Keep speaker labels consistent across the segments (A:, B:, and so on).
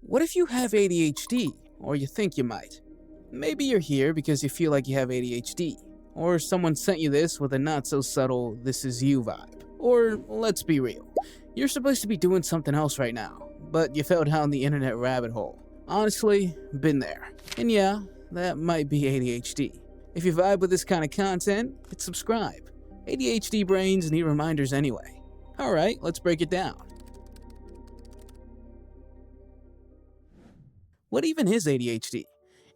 A: What if you have ADHD, or you think you might? Maybe you're here because you feel like you have ADHD, or someone sent you this with a not-so-subtle "this is you" vibe. Or, let's be real, you're supposed to be doing something else right now, but you fell down the internet rabbit hole. Honestly, been there. And yeah, that might be ADHD. If you vibe with this kind of content, hit subscribe. ADHD brains need reminders anyway. Alright, let's break it down. What even is ADHD?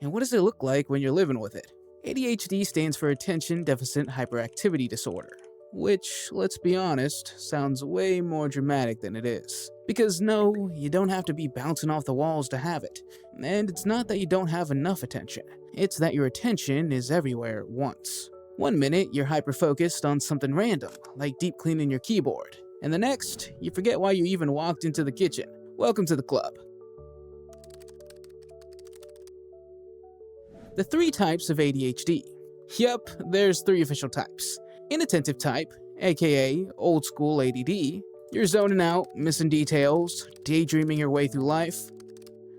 A: And what does it look like when you're living with it? ADHD stands for Attention Deficit Hyperactivity Disorder, which, let's be honest, sounds way more dramatic than it is. Because no, you don't have to be bouncing off the walls to have it. And it's not that you don't have enough attention, it's that your attention is everywhere at once. One minute, you're hyper-focused on something random, like deep cleaning your keyboard, and the next, you forget why you even walked into the kitchen. Welcome to the club. The 3 types of ADHD. Yup, there's 3 official types. Inattentive type, aka old school ADD, you're zoning out, missing details, daydreaming your way through life.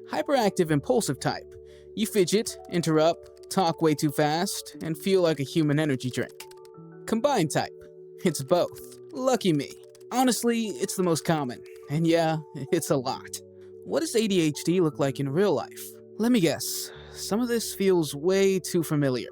A: Hyperactive impulsive type, you fidget, interrupt, talk way too fast, and feel like a human energy drink. Combined type, it's both. Lucky me. Honestly, it's the most common, and yeah, it's a lot. What does ADHD look like in real life? Let me guess. Some of this feels way too familiar.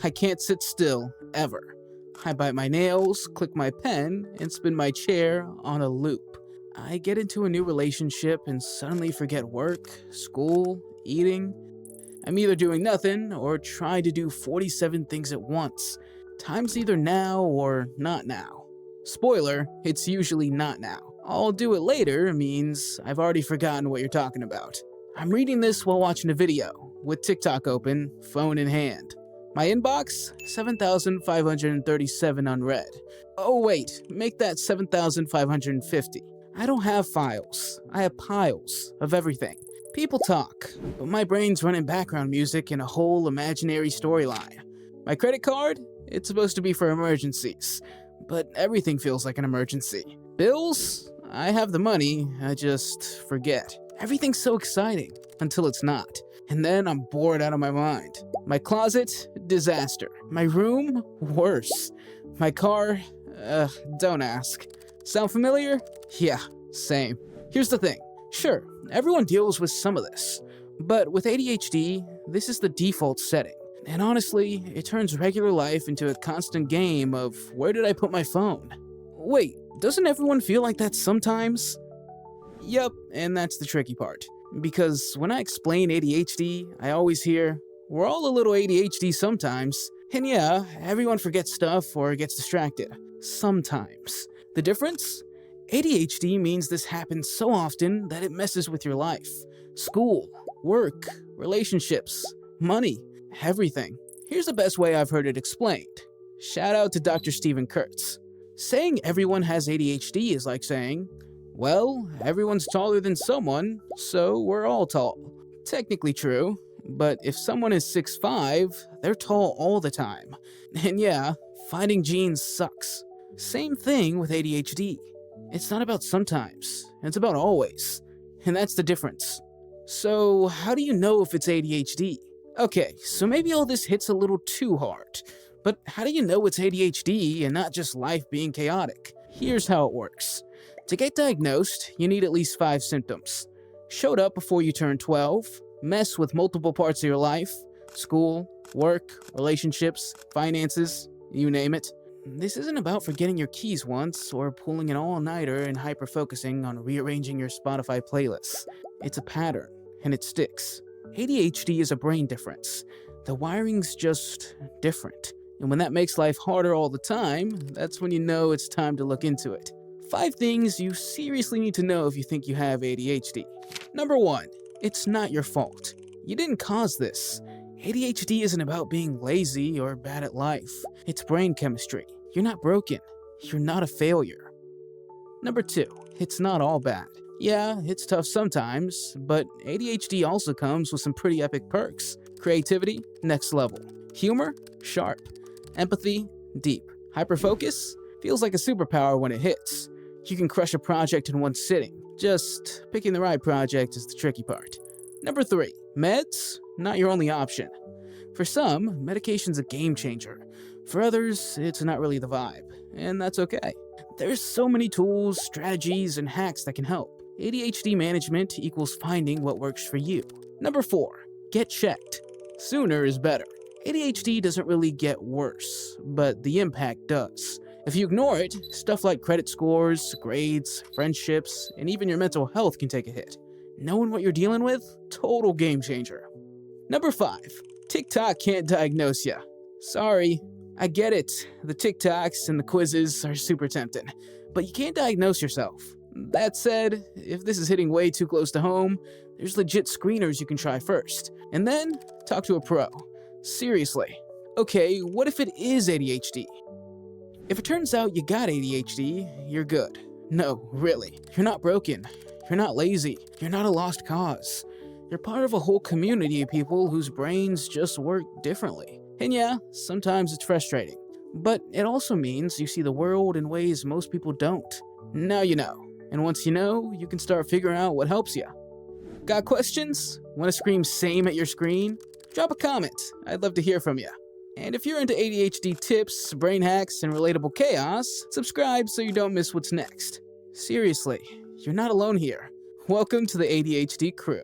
A: I can't sit still, ever. I bite my nails, click my pen, and spin my chair on a loop. I get into a new relationship and suddenly forget work, school, eating. I'm either doing nothing or trying to do 47 things at once. Time's either now or not now. Spoiler, it's usually not now. I'll do it later means I've already forgotten what you're talking about. I'm reading this while watching a video, with TikTok open, phone in hand. My inbox, 7,537 unread. Oh wait, make that 7,550. I don't have files, I have piles of everything. People talk, but my brain's running background music in a whole imaginary storyline. My credit card? It's supposed to be for emergencies, but everything feels like an emergency. Bills? I have the money, I just forget. Everything's so exciting, until it's not. And then I'm bored out of my mind. My closet? Disaster. My room? Worse. My car? Don't ask. Sound familiar? Yeah, same. Here's the thing. Sure, everyone deals with some of this. But with ADHD, this is the default setting. And honestly, it turns regular life into a constant game of where did I put my phone? Wait, doesn't everyone feel like that sometimes? Yup, and that's the tricky part. Because when I explain ADHD, I always hear, we're all a little ADHD sometimes. And yeah, everyone forgets stuff or gets distracted. Sometimes. The difference? ADHD means this happens so often that it messes with your life. School, work, relationships, money, everything. Here's the best way I've heard it explained. Shout out to Dr. Stephen Kurtz. Saying everyone has ADHD is like saying, well, everyone's taller than someone, so we're all tall. Technically true, but if someone is 6'5", they're tall all the time. And yeah, finding genes sucks. Same thing with ADHD. It's not about sometimes, it's about always. And that's the difference. So, how do you know if it's ADHD? Okay, so maybe all this hits a little too hard. But how do you know it's ADHD and not just life being chaotic? Here's how it works. To get diagnosed, you need at least 5 symptoms. Showed up before you turn 12, mess with multiple parts of your life, school, work, relationships, finances, you name it. This isn't about forgetting your keys once or pulling an all-nighter and hyper-focusing on rearranging your Spotify playlists. It's a pattern, and it sticks. ADHD is a brain difference. The wiring's just different. And when that makes life harder all the time, that's when you know it's time to look into it. 5 things you seriously need to know if you think you have ADHD. Number 1, it's not your fault. You didn't cause this. ADHD isn't about being lazy or bad at life. It's brain chemistry. You're not broken. You're not a failure. Number 2, it's not all bad. Yeah, it's tough sometimes, but ADHD also comes with some pretty epic perks. Creativity, next level. Humor, sharp. Empathy, deep. Hyperfocus, feels like a superpower when it hits. You can crush a project in one sitting. Just picking the right project is the tricky part. Number 3, meds, not your only option. For some, medication's a game changer. For others, it's not really the vibe, and that's okay. There's so many tools, strategies, and hacks that can help. ADHD management equals finding what works for you. Number 4, get checked. Sooner is better. ADHD doesn't really get worse, but the impact does. If you ignore it, stuff like credit scores, grades, friendships, and even your mental health can take a hit. Knowing what you're dealing with? Total game changer. Number 5, TikTok can't diagnose ya. Sorry. I get it. The TikToks and the quizzes are super tempting, but you can't diagnose yourself. That said, if this is hitting way too close to home, there's legit screeners you can try first, and then talk to a pro. Seriously. Okay, what if it is ADHD? If it turns out you got ADHD, you're good. No, really. You're not broken. You're not lazy. You're not a lost cause. You're part of a whole community of people whose brains just work differently. And yeah, sometimes it's frustrating. But it also means you see the world in ways most people don't. Now you know. And once you know, you can start figuring out what helps you. Got questions? Want to scream same at your screen? Drop a comment. I'd love to hear from you. And if you're into ADHD tips, brain hacks, and relatable chaos, subscribe so you don't miss what's next. Seriously, you're not alone here. Welcome to the ADHD crew.